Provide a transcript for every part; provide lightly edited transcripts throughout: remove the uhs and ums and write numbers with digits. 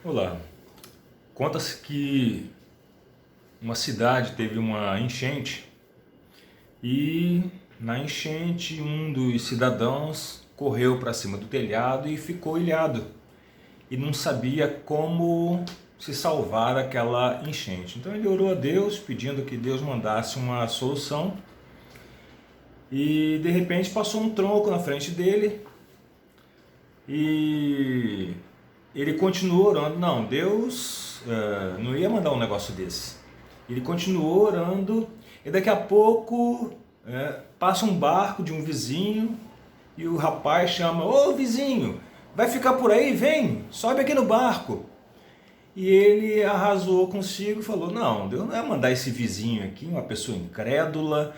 Olá, conta-se que uma cidade teve uma enchente e na enchente um dos cidadãos correu para cima do telhado e ficou ilhado e não sabia como se salvar daquela enchente. Então ele orou a Deus pedindo que Deus mandasse uma solução e de repente passou um tronco na frente dele e ele continuou orando. Não, Deus não ia mandar um negócio desse. Ele continuou orando e daqui a pouco passa um barco de um vizinho e o rapaz chama: Ô vizinho, vai ficar por aí? Vem, sobe aqui no barco. E ele arrasou consigo e falou: não, Deus não ia mandar esse vizinho aqui, uma pessoa incrédula.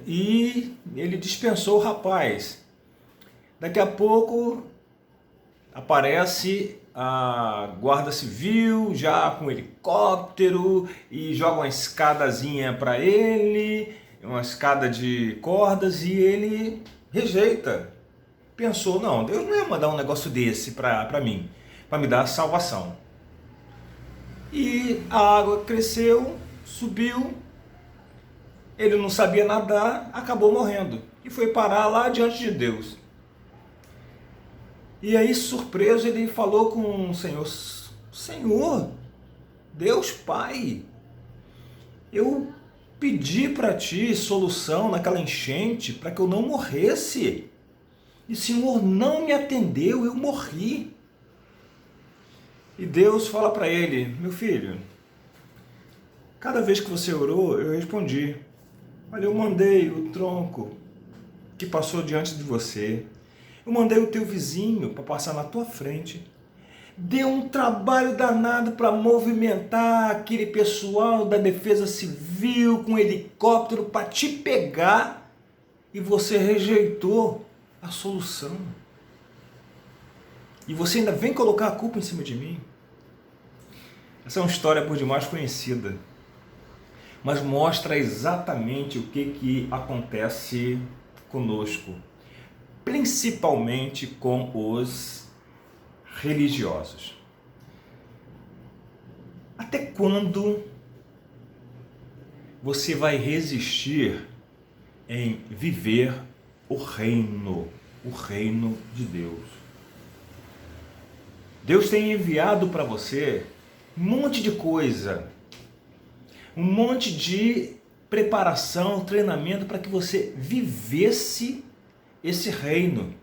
E ele dispensou o rapaz. Daqui a pouco aparece a guarda civil já com helicóptero e joga uma escadazinha para ele, uma escada de cordas, e ele rejeita. Pensou: não, Deus não ia mandar um negócio desse para mim, para me dar salvação. E a água cresceu, subiu, ele não sabia nadar, acabou morrendo e foi parar lá diante de Deus. E aí, surpreso, ele falou com o Senhor: Senhor, Deus Pai, eu pedi para ti solução naquela enchente para que eu não morresse. E o Senhor não me atendeu, eu morri. E Deus fala para ele: meu filho, cada vez que você orou, eu respondi. Olha, eu mandei o tronco que passou diante de você. Eu mandei o teu vizinho para passar na tua frente. Deu um trabalho danado para movimentar aquele pessoal da defesa civil com helicóptero para te pegar e você rejeitou a solução. E você ainda vem colocar a culpa em cima de mim? Essa é uma história por demais conhecida, mas mostra exatamente o que acontece conosco, principalmente com os religiosos. Até quando você vai resistir em viver o reino de Deus? Deus tem enviado para você um monte de coisa, um monte de preparação, treinamento para que você vivesse esse reino.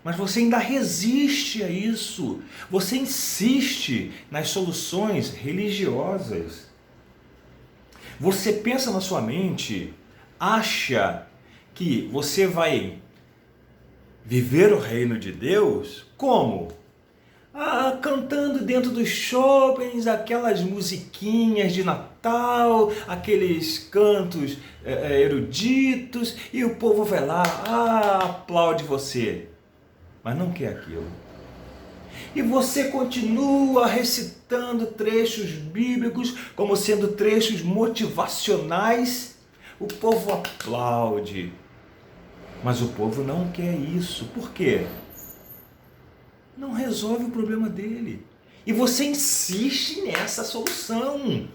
Mas você ainda resiste a isso. Você insiste nas soluções religiosas. Você pensa na sua mente, acha que você vai viver o reino de Deus como? Cantando dentro dos shoppings, aquelas musiquinhas de Natal, aqueles cantos eruditos, e o povo vai lá, aplaude você, mas não quer aquilo. E você continua recitando trechos bíblicos como sendo trechos motivacionais, o povo aplaude, mas o povo não quer isso. Por quê? Não resolve o problema dele. E você insiste nessa solução.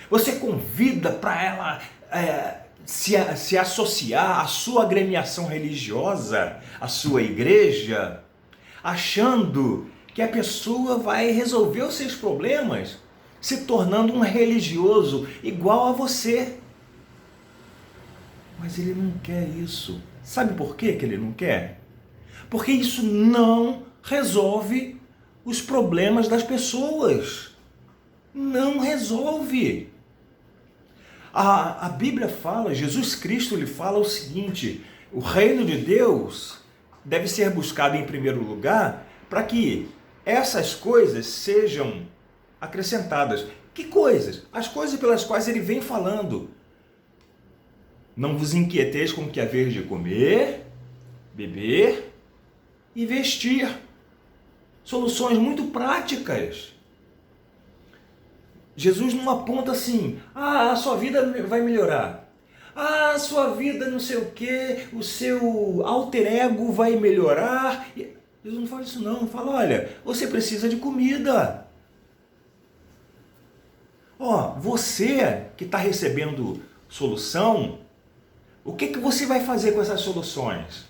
Você convida para ela se associar à sua agremiação religiosa, à sua igreja, achando que a pessoa vai resolver os seus problemas, se tornando um religioso igual a você. Mas ele não quer isso. Sabe por quê que ele não quer? Porque isso não resolve os problemas das pessoas. Não resolve. A Bíblia fala, Jesus Cristo lhe fala o seguinte: o reino de Deus deve ser buscado em primeiro lugar para que essas coisas sejam acrescentadas. Que coisas? As coisas pelas quais ele vem falando. Não vos inquieteis com o que haver de comer, beber e vestir. Soluções muito práticas. Jesus não aponta assim: a sua vida vai melhorar. A sua vida não sei o que, o seu alter ego vai melhorar. Jesus não fala isso não. Fala: olha, você precisa de comida. Você que está recebendo solução, o que você vai fazer com essas soluções?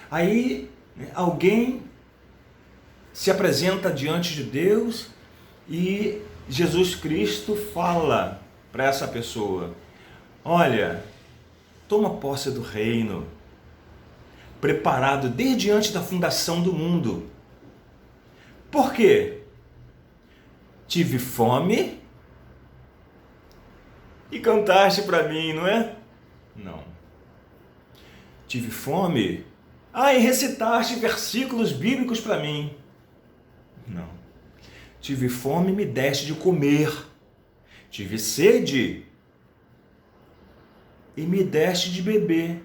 Aí alguém se apresenta diante de Deus e Jesus Cristo fala para essa pessoa: olha, toma posse do reino, preparado desde antes da fundação do mundo. Por quê? Tive fome e cantaste para mim, não é? Não. Tive fome, e recitaste versículos bíblicos para mim. Não. Tive fome e me deste de comer. Tive sede e me deste de beber.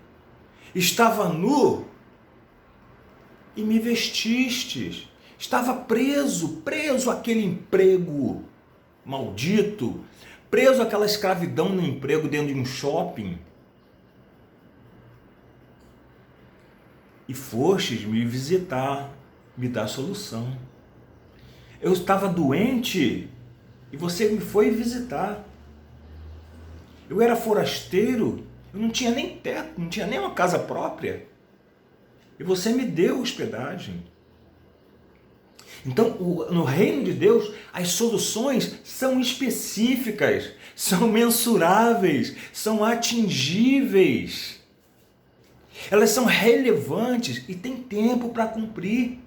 Estava nu e me vestistes. Estava preso àquele emprego maldito, preso àquela escravidão no emprego dentro de um shopping. E fostes me visitar, me dar solução. Eu estava doente e você me foi visitar. Eu era forasteiro, eu não tinha nem teto, não tinha nem uma casa própria. E você me deu hospedagem. Então, no reino de Deus, as soluções são específicas, são mensuráveis, são atingíveis. Elas são relevantes e têm tempo para cumprir.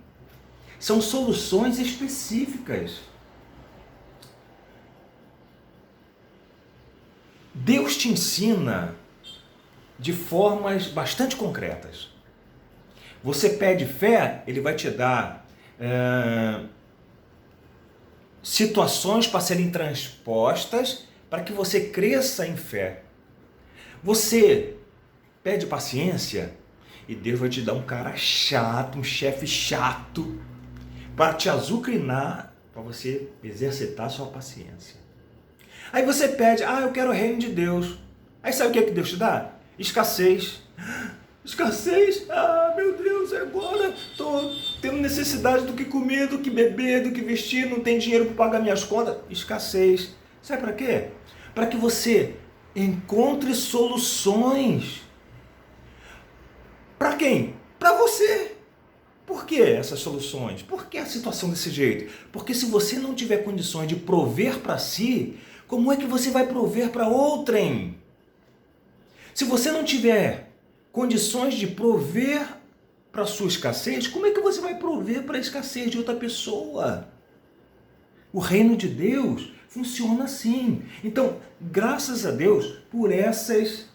São soluções específicas. Deus te ensina de formas bastante concretas. Você pede fé, Ele vai te dar situações para serem transpostas para que você cresça em fé. Você pede paciência e Deus vai te dar um cara chato, um chefe chato, para te azucrinar, para você exercitar sua paciência. Aí você pede, eu quero o reino de Deus. Aí sabe o que Deus te dá? Escassez. Escassez? Meu Deus, agora estou tendo necessidade do que comer, do que beber, do que vestir, não tem dinheiro para pagar minhas contas. Escassez. Sabe para quê? Para que você encontre soluções. Para quem? Para você. Por que essas soluções? Por que a situação desse jeito? Porque se você não tiver condições de prover para si, como é que você vai prover para outrem? Se você não tiver condições de prover para a sua escassez, como é que você vai prover para a escassez de outra pessoa? O reino de Deus funciona assim. Então, graças a Deus por essas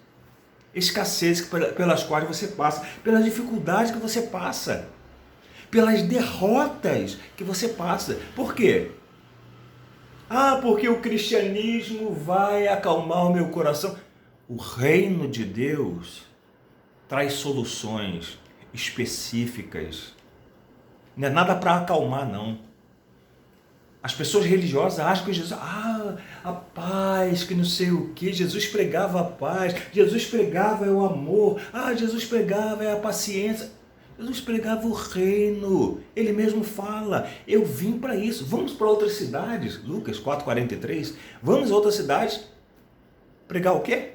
escassezes pelas quais você passa, pelas dificuldades que você passa, pelas derrotas que você passa. Por quê? Porque o cristianismo vai acalmar o meu coração. O reino de Deus traz soluções específicas. Não é nada para acalmar, não. As pessoas religiosas acham que Jesus... a paz, que não sei o que. Jesus pregava a paz. Jesus pregava o amor. Jesus pregava a paciência. Jesus pregava o reino. Ele mesmo fala, eu vim para isso. Vamos para outras cidades. Lucas 4,43. Vamos a outras cidades pregar o quê?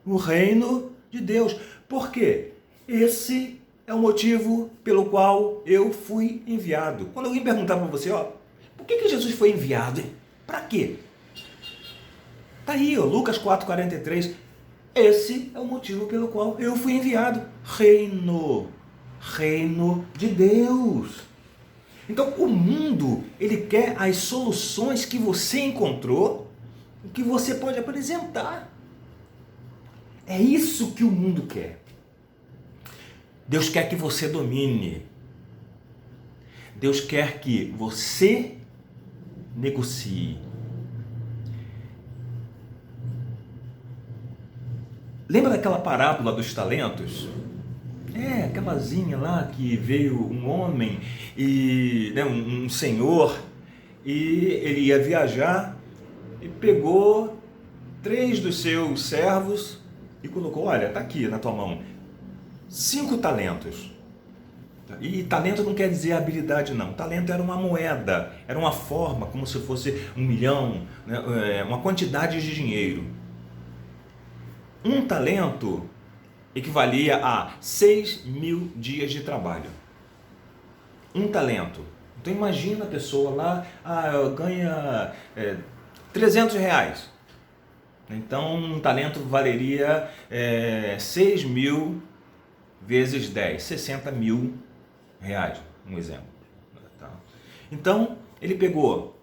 O reino de Deus. Por quê? Esse é o motivo pelo qual eu fui enviado. Quando alguém perguntar para você, por que Jesus foi enviado? Para quê? Está aí, Lucas 4,43. Esse é o motivo pelo qual eu fui enviado. Reino de Deus. Então, o mundo, ele quer as soluções que você encontrou, que você pode apresentar. É isso que o mundo quer. Deus quer que você domine. Deus quer que você negocie. Lembra daquela parábola dos talentos? Aquelazinha lá que veio um homem e um senhor, e ele ia viajar e pegou 3 dos seus servos e colocou, olha, está aqui na tua mão, 5 talentos. E talento não quer dizer habilidade, não. Talento era uma moeda, era uma forma, como se fosse 1 milhão, né? Uma quantidade de dinheiro. Um talento equivalia a 6.000 dias de trabalho. Um talento. Então imagina a pessoa lá, ganha R$ 300. Então um talento valeria 6.000 vezes 10, R$ 60.000, um exemplo. Tá? Então ele pegou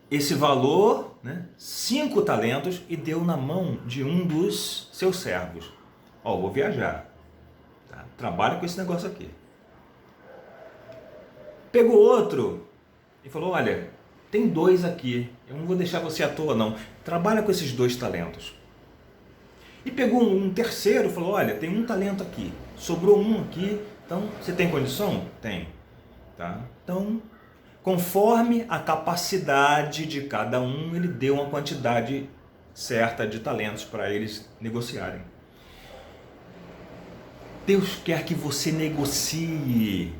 esse valor, né, 5 talentos, e deu na mão de um dos seus servos. Vou viajar, tá? Trabalha com esse negócio aqui. Pegou outro e falou: olha, tem 2 aqui, eu não vou deixar você à toa não, trabalha com esses 2 talentos. E pegou um terceiro e falou: olha, tem 1 talento aqui, sobrou 1 aqui, então você tem condição? Tem. Tá? Então, conforme a capacidade de cada um, ele deu uma quantidade certa de talentos para eles negociarem. Deus quer que você negocie.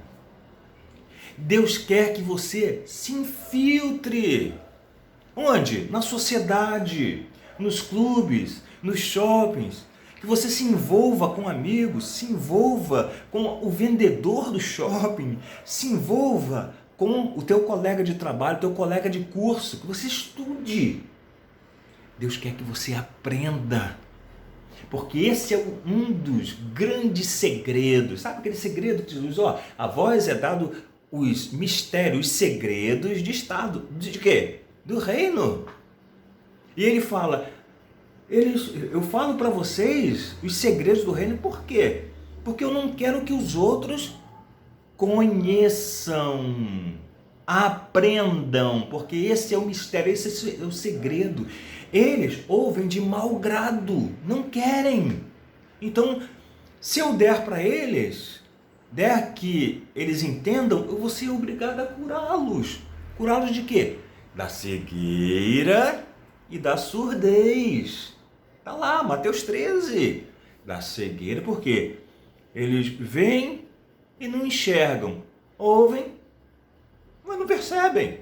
Deus quer que você se infiltre. Onde? Na sociedade, nos clubes, nos shoppings. Que você se envolva com amigos, se envolva com o vendedor do shopping, se envolva com o teu colega de trabalho, teu colega de curso, que você estude. Deus quer que você aprenda. Porque esse é um dos grandes segredos. Sabe aquele segredo que Jesus diz? A vós é dado os mistérios, os segredos de Estado. De quê? Do reino. E ele fala: eu falo para vocês os segredos do reino. Por quê? Porque eu não quero que os outros conheçam, aprendam, porque esse é o mistério, esse é o segredo. Eles ouvem de mau grado, não querem. Então, se eu der para eles, der que eles entendam, eu vou ser obrigado a curá-los. Curá-los de quê? Da cegueira e da surdez. Está lá, Mateus 13. Da cegueira, por quê? Eles veem e não enxergam. Ouvem, mas não percebem.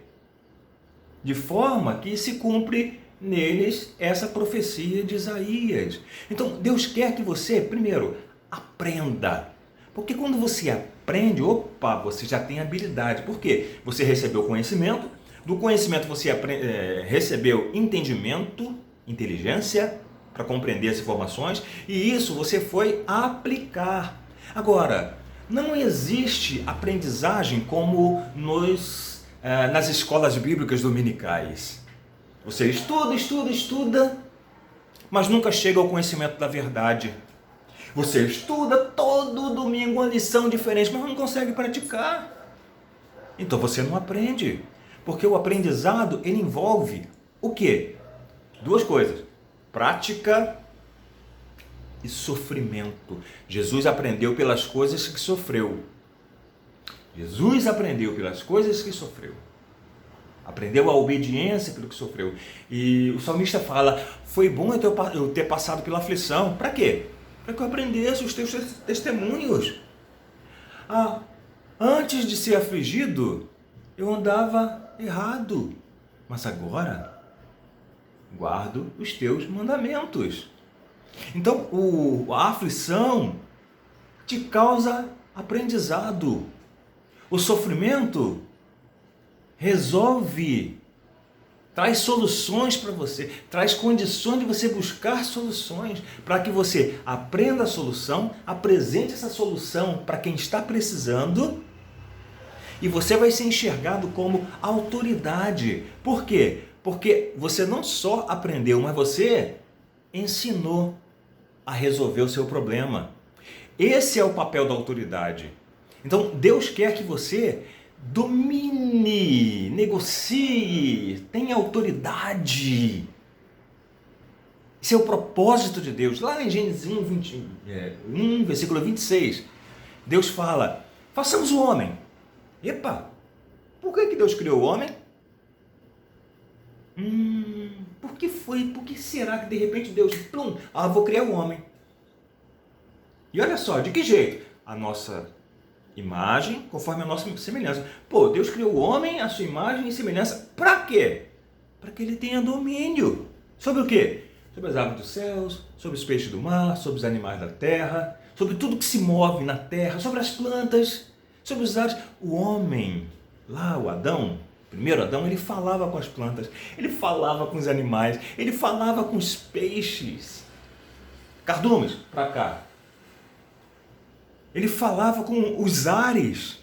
De forma que se cumpre neles essa profecia de Isaías. Então, Deus quer que você, primeiro, aprenda. Porque quando você aprende, você já tem habilidade. Por quê? Você recebeu conhecimento, do conhecimento você recebeu entendimento, inteligência, para compreender as informações, e isso você foi aplicar. Agora, não existe aprendizagem como nas escolas bíblicas dominicais. Você estuda, mas nunca chega ao conhecimento da verdade. Você estuda todo domingo uma lição diferente, mas não consegue praticar. Então você não aprende. Porque o aprendizado, ele envolve o quê? 2 coisas: prática e sofrimento. Jesus aprendeu pelas coisas que sofreu. Jesus aprendeu pelas coisas que sofreu. Aprendeu a obediência pelo que sofreu. E o salmista fala: foi bom eu ter passado pela aflição. Para quê? Para que eu aprendesse os teus testemunhos. Antes de ser afligido, eu andava errado. Mas agora, guardo os teus mandamentos. Então, a aflição te causa aprendizado. O sofrimento resolve, traz soluções para você, traz condições de você buscar soluções, para que você aprenda a solução, apresente essa solução para quem está precisando, e você vai ser enxergado como autoridade. Por quê? Porque você não só aprendeu, mas você ensinou a resolver o seu problema. Esse é o papel da autoridade. Então, Deus quer que você domine, negocie, tenha autoridade. Esse é o propósito de Deus. Lá em Gênesis 1, versículo 26, Deus fala: façamos o homem. Epa, por que Deus criou o homem? Por que será que de repente Deus, vou criar o homem? E olha só, de que jeito? A nossa imagem conforme a nossa semelhança. Pô, Deus criou o homem à sua imagem e semelhança. Para quê? Para que ele tenha domínio. Sobre o quê? Sobre as aves dos céus, sobre os peixes do mar, sobre os animais da terra, sobre tudo que se move na terra, sobre as plantas, sobre os ares. O homem, lá o Adão, o primeiro Adão, ele falava com as plantas, ele falava com os animais, ele falava com os peixes. Cardumes, para cá. Ele falava com os ares.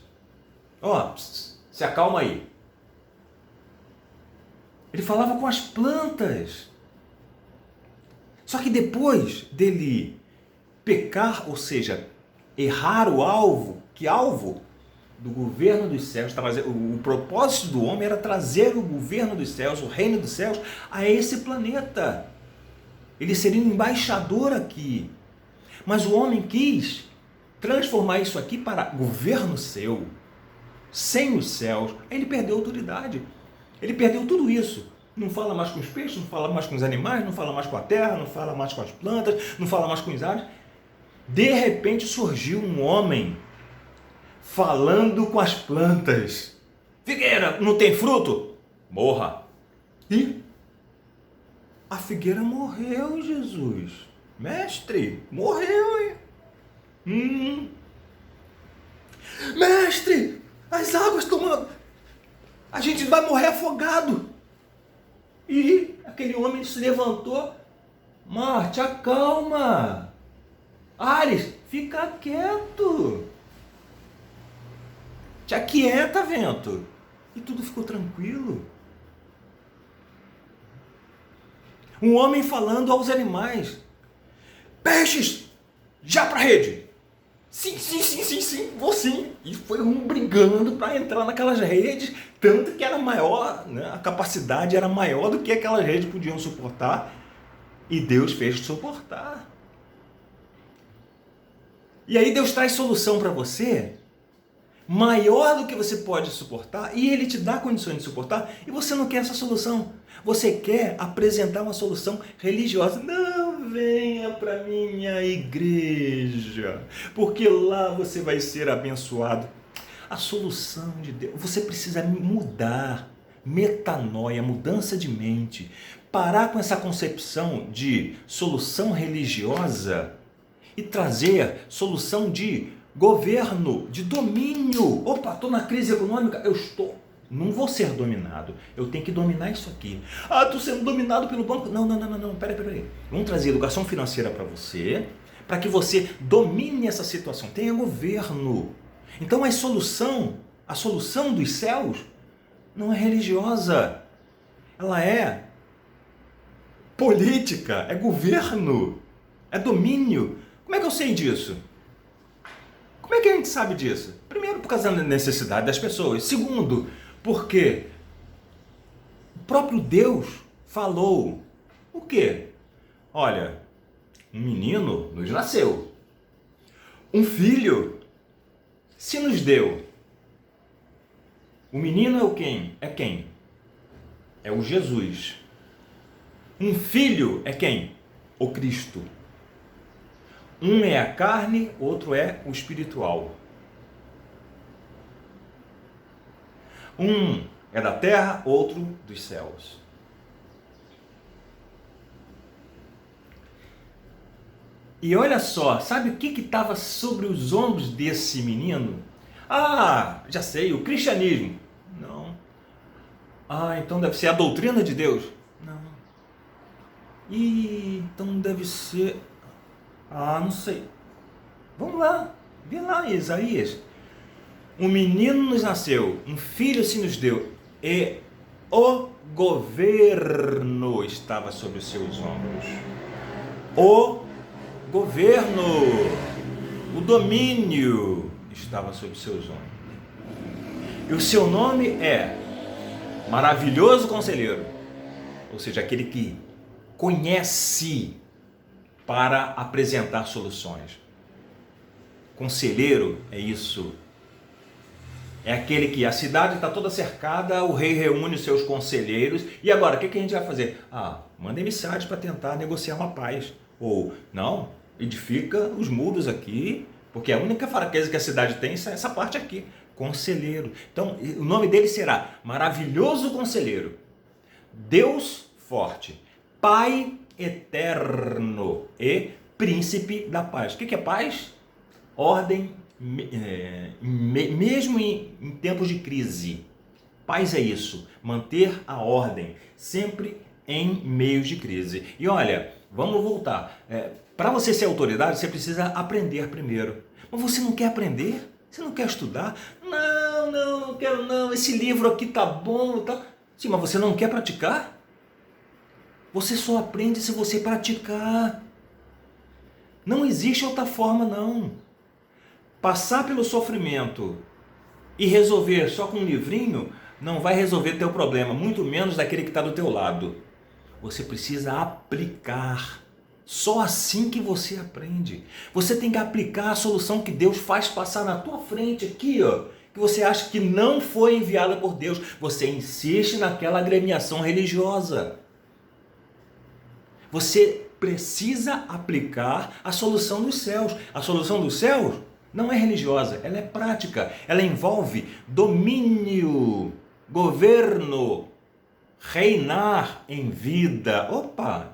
Ó, se acalma aí. Ele falava com as plantas. Só que depois dele pecar, ou seja, errar o alvo, que alvo? Do governo dos céus, o propósito do homem era trazer o governo dos céus, o reino dos céus, a esse planeta. Ele seria um embaixador aqui. Mas o homem quis transformar isso aqui para governo seu, sem os céus. Ele perdeu a autoridade. Ele perdeu tudo isso. Não fala mais com os peixes, não fala mais com os animais, não fala mais com a terra, não fala mais com as plantas, não fala mais com os ares. De repente surgiu um homem falando com as plantas. Figueira, não tem fruto? Morra. E a figueira morreu, Jesus. Mestre, morreu, hein? Mestre, as águas tomando. A gente vai morrer afogado. E aquele homem se levantou. Marte, acalma. Ares, fica quieto. Te aquieta, vento. E tudo ficou tranquilo. Um homem falando aos animais. Peixes, já para a rede. Sim, vou sim. E foi um brigando para entrar naquelas redes, tanto que era maior, né? A capacidade era maior do que aquelas redes podiam suportar, e Deus fez suportar. E aí Deus traz solução para você, maior do que você pode suportar, e Ele te dá condições de suportar, e você não quer essa solução. Você quer apresentar uma solução religiosa. Não venha para minha igreja, porque lá você vai ser abençoado. A solução de Deus, você precisa mudar, metanoia, mudança de mente, parar com essa concepção de solução religiosa e trazer solução de governo, de domínio. Opa, estou na crise econômica, não vou ser dominado, eu tenho que dominar isso aqui. Ah, estou sendo dominado pelo banco. Não, peraí. Vamos trazer educação financeira para você, para que você domine essa situação, tenha governo. Então a solução dos céus não é religiosa, ela é política, é governo, é domínio. Como é que eu sei disso? Como é que a gente sabe disso? Primeiro, por causa da necessidade das pessoas. Segundo, porque o próprio Deus falou o quê? Olha, um menino nos nasceu, um filho se nos deu. O menino é o quem? É quem? É o Jesus. Um filho é quem? O Cristo. Um é a carne, outro é o espiritual. Um é da terra, outro dos céus. E olha só, sabe o que estava sobre os ombros desse menino? Ah, já sei, o cristianismo. Não. Ah, então deve ser a doutrina de Deus. Não. Então deve ser... Ah, não sei. Vamos lá, vê lá, Isaías. Um menino nos nasceu, um filho se nos deu, e o governo estava sobre os seus ombros. O governo, o domínio estava sobre os seus ombros. E o seu nome é Maravilhoso Conselheiro, ou seja, aquele que conhece para apresentar soluções. Conselheiro é isso. É aquele que a cidade está toda cercada, o rei reúne os seus conselheiros, e agora, o que a gente vai fazer? Manda emissários para tentar negociar uma paz. Ou, não, edifica os muros aqui, Porque a única fraqueza que a cidade tem é essa parte aqui, conselheiro. Então, o nome dele será Maravilhoso Conselheiro, Deus Forte, Pai Eterno e Príncipe da Paz. O que é paz? Ordem, mesmo em tempos de crise. Paz é isso, manter a ordem, sempre em meios de crise. E olha, vamos voltar. Para você ser autoridade, você precisa aprender primeiro. Mas você não quer aprender? Você não quer estudar? Não quero não. Esse livro aqui tá bom e tal. Sim, mas você não quer praticar? Você só aprende se você praticar. Não existe outra forma, não. Passar pelo sofrimento e resolver só com um livrinho não vai resolver teu problema, muito menos daquele que está do teu lado. Você precisa aplicar. Só assim que você aprende. Você tem que aplicar a solução que Deus faz passar na tua frente aqui, ó, que você acha que não foi enviada por Deus. Você insiste naquela agremiação religiosa. Você precisa aplicar a solução dos céus. A solução dos céus não é religiosa, ela é prática. Ela envolve domínio, governo, reinar em vida. Opa!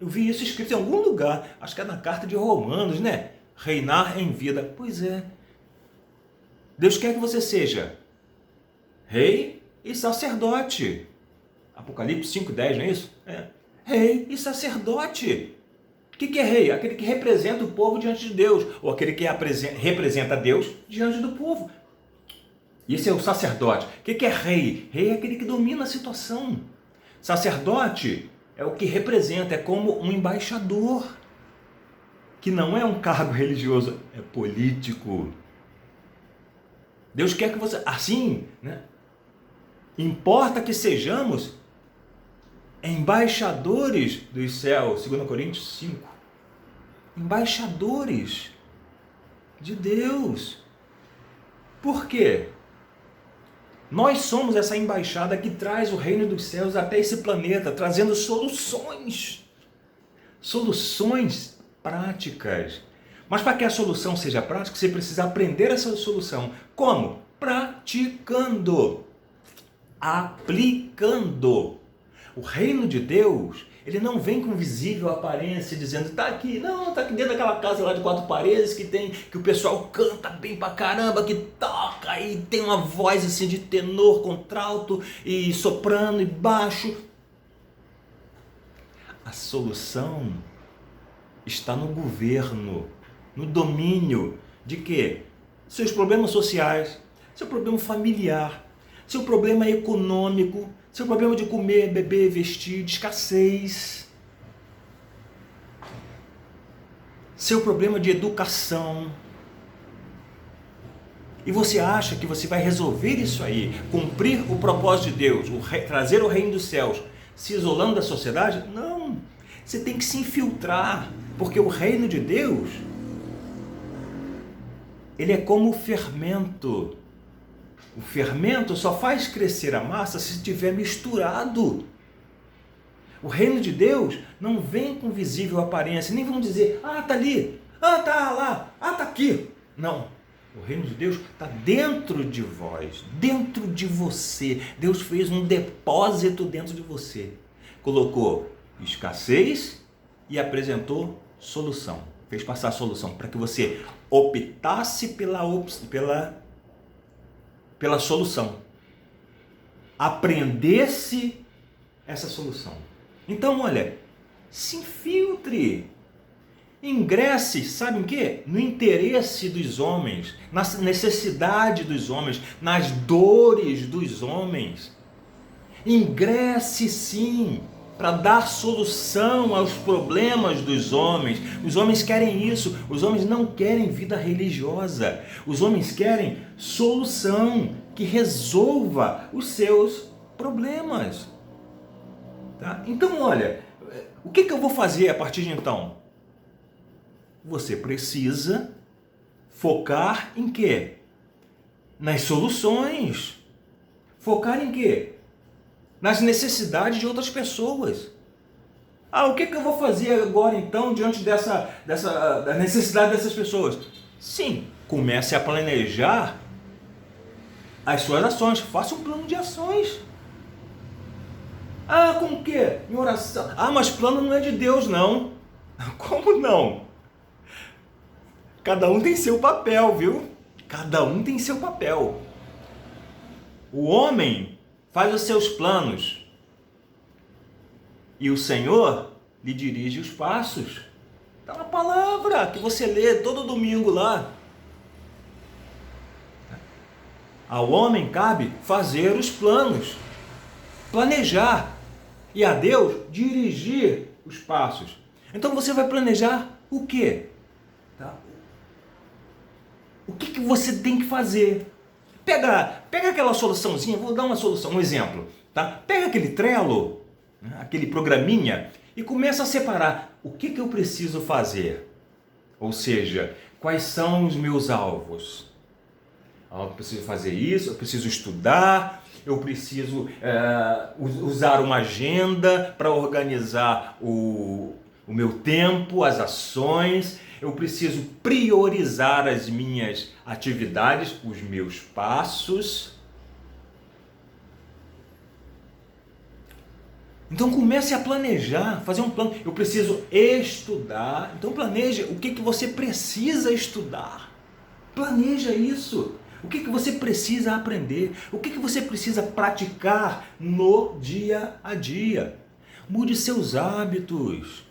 Eu vi isso escrito em algum lugar, acho que é na carta de Romanos, né? Reinar em vida. Pois é. Deus quer que você seja rei e sacerdote. Apocalipse 5:10, não é isso? Rei e sacerdote. O que é rei? Aquele que representa o povo diante de Deus, ou aquele que representa Deus diante do povo. Esse é o sacerdote. O que é rei? Rei é aquele que domina a situação. Sacerdote é o que representa, é como um embaixador, que não é um cargo religioso, é político. Deus quer que você, assim, né? Importa que sejamos embaixadores dos céus, 2 Coríntios 5. Embaixadores de Deus. Por quê? Nós somos essa embaixada que traz o reino dos céus até esse planeta, trazendo soluções práticas. Mas para que a solução seja prática, você precisa aprender essa solução. Como? Praticando, aplicando. O reino de Deus, ele não vem com visível aparência dizendo, tá aqui, não, tá aqui dentro daquela casa lá de 4 paredes que o pessoal canta bem pra caramba, que toca e tem uma voz assim de tenor, contralto e soprano e baixo. A solução está no governo, no domínio de quê? Seus problemas sociais, seu problema familiar, seu problema econômico, seu problema de comer, beber, vestir, de escassez, seu problema de educação. E você acha que você vai resolver isso aí, cumprir o propósito de Deus, trazer o reino dos céus, se isolando da sociedade? Não, você tem que se infiltrar, porque o reino de Deus, ele é como o fermento. O fermento só faz crescer a massa se estiver misturado. O reino de Deus não vem com visível aparência, nem vão dizer, tá ali, tá lá, tá aqui. Não, o reino de Deus está dentro de vós, dentro de você. Deus fez um depósito dentro de você. Colocou escassez e apresentou solução. Fez passar a solução para que você optasse pela solução, aprendesse essa solução. Então, olha, se infiltre, ingresse, sabe em quê? No interesse dos homens, na necessidade dos homens, nas dores dos homens. Ingresse sim, para dar solução aos problemas dos homens. Os homens querem isso, os homens não querem vida religiosa, os homens querem solução que resolva os seus problemas. Tá? Então, olha, o que eu vou fazer a partir de então? Você precisa focar em quê? Nas soluções. Focar em quê? Nas necessidades de outras pessoas. O que eu vou fazer agora então diante da necessidade dessas pessoas? Sim, comece a planejar as suas ações, faça um plano de ações. Ah, como que? Em oração. Ah, mas plano não é de Deus, não. Como não? Cada um tem seu papel, viu? Cada um tem seu papel. O homem faz os seus planos e o Senhor lhe dirige os passos. Está na palavra que você lê todo domingo lá. Ao homem cabe fazer os planos, planejar, e a Deus dirigir os passos. Então você vai planejar o quê? Tá? O que você tem que fazer? Pega aquela soluçãozinha, vou dar uma solução, um exemplo. Tá? Pega aquele Trello, né, aquele programinha, e começa a separar o que eu preciso fazer. Ou seja, quais são os meus alvos? Eu preciso fazer isso, eu preciso estudar, eu preciso usar uma agenda para organizar o meu tempo, as ações, eu preciso priorizar as minhas atividades, os meus passos. Então comece a planejar, fazer um plano. Eu preciso estudar, então planeje o que você precisa estudar. Planeja isso. O que você precisa aprender? O que você precisa praticar no dia a dia? Mude seus hábitos.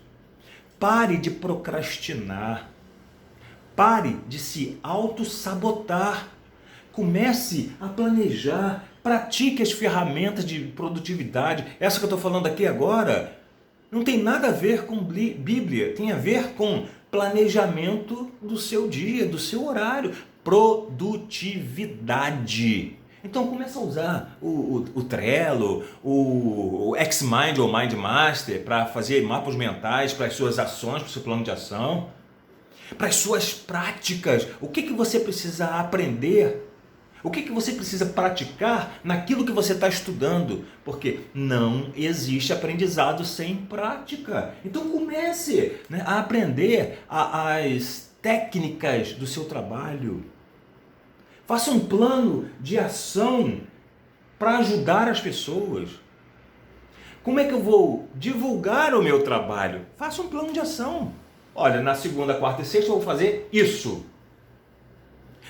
Pare de procrastinar. Pare de se auto-sabotar. Comece a planejar. Pratique as ferramentas de produtividade. Essa que eu estou falando aqui agora não tem nada a ver com Bíblia. Tem a ver com planejamento do seu dia, do seu horário. Produtividade. Então começa a usar o Trello, o Xmind ou Mind Master para fazer mapas mentais para as suas ações, para o seu plano de ação, para as suas práticas. O que você precisa aprender? O que você precisa praticar naquilo que você está estudando? Porque não existe aprendizado sem prática. Então comece, né, a aprender as técnicas do seu trabalho. Faça um plano de ação para ajudar as pessoas. Como é que eu vou divulgar o meu trabalho? Faça um plano de ação. Olha, na segunda, quarta e sexta eu vou fazer isso.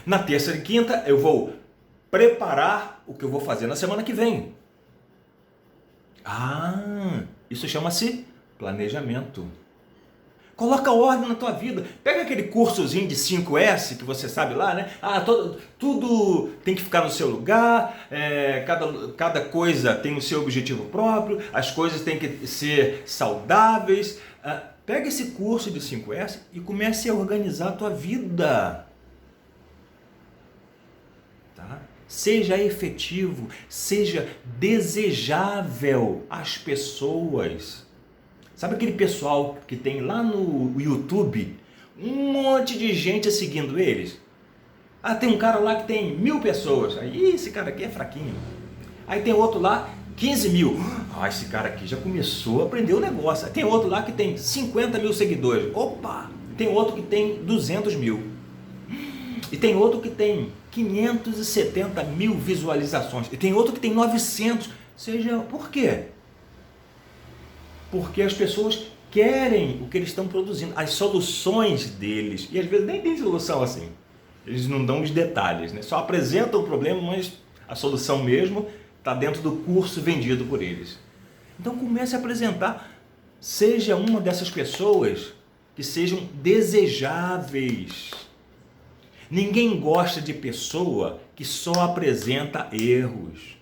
Na terça e quinta eu vou preparar o que eu vou fazer na semana que vem. Isso chama-se planejamento. Coloca ordem na tua vida. Pega aquele cursozinho de 5S que você sabe lá, né? Tudo tem que ficar no seu lugar, cada coisa tem o seu objetivo próprio, as coisas têm que ser saudáveis. Pega esse curso de 5S e comece a organizar a tua vida. Tá? Seja efetivo, seja desejável às pessoas. Sabe aquele pessoal que tem lá no YouTube um monte de gente seguindo eles? Tem um cara lá que tem 1000 pessoas. Aí esse cara aqui é fraquinho. Aí tem outro lá, 15 mil. Esse cara aqui já começou a aprender o negócio. Aí tem outro lá que tem 50 mil seguidores. Opa! Tem outro que tem 200 mil. E tem outro que tem 570 mil visualizações. E tem outro que tem 900. Por quê? Porque as pessoas querem o que eles estão produzindo, as soluções deles. E às vezes nem tem solução assim. Eles não dão os detalhes, né? Só apresentam o problema, mas a solução mesmo está dentro do curso vendido por eles. Então comece a apresentar. Seja uma dessas pessoas que sejam desejáveis. Ninguém gosta de pessoa que só apresenta erros.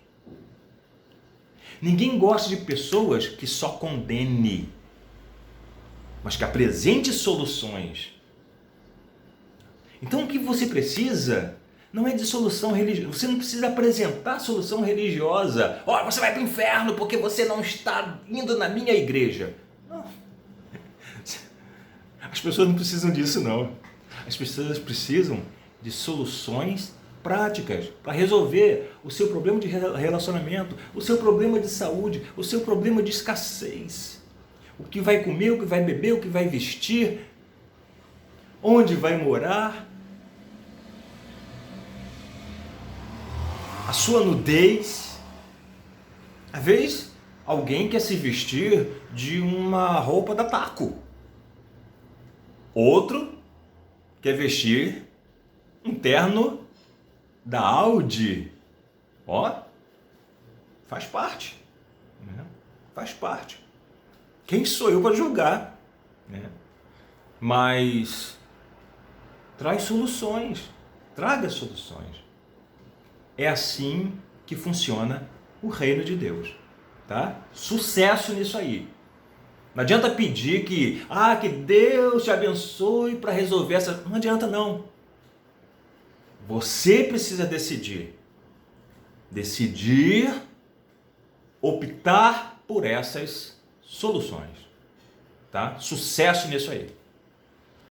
Ninguém gosta de pessoas que só condene, mas que apresente soluções. Então o que você precisa não é de solução religiosa. Você não precisa apresentar solução religiosa. Você vai para o inferno porque você não está indo na minha igreja. Não. As pessoas não precisam disso, não. As pessoas precisam de soluções práticas para resolver o seu problema de relacionamento, o seu problema de saúde, o seu problema de escassez. O que vai comer, o que vai beber, o que vai vestir, onde vai morar. a sua nudez. Às vezes, alguém quer se vestir de uma roupa da Taco. Outro quer vestir um terno da Audi. Ó, faz parte, né? Faz parte. Quem sou eu para julgar, né? Mas traz soluções, traga soluções. É assim que funciona o reino de Deus, tá? Sucesso nisso aí. Não adianta pedir que Deus te abençoe para resolver essa... Não adianta não. Você precisa decidir. Decidir, optar por essas soluções, tá? Sucesso nisso aí.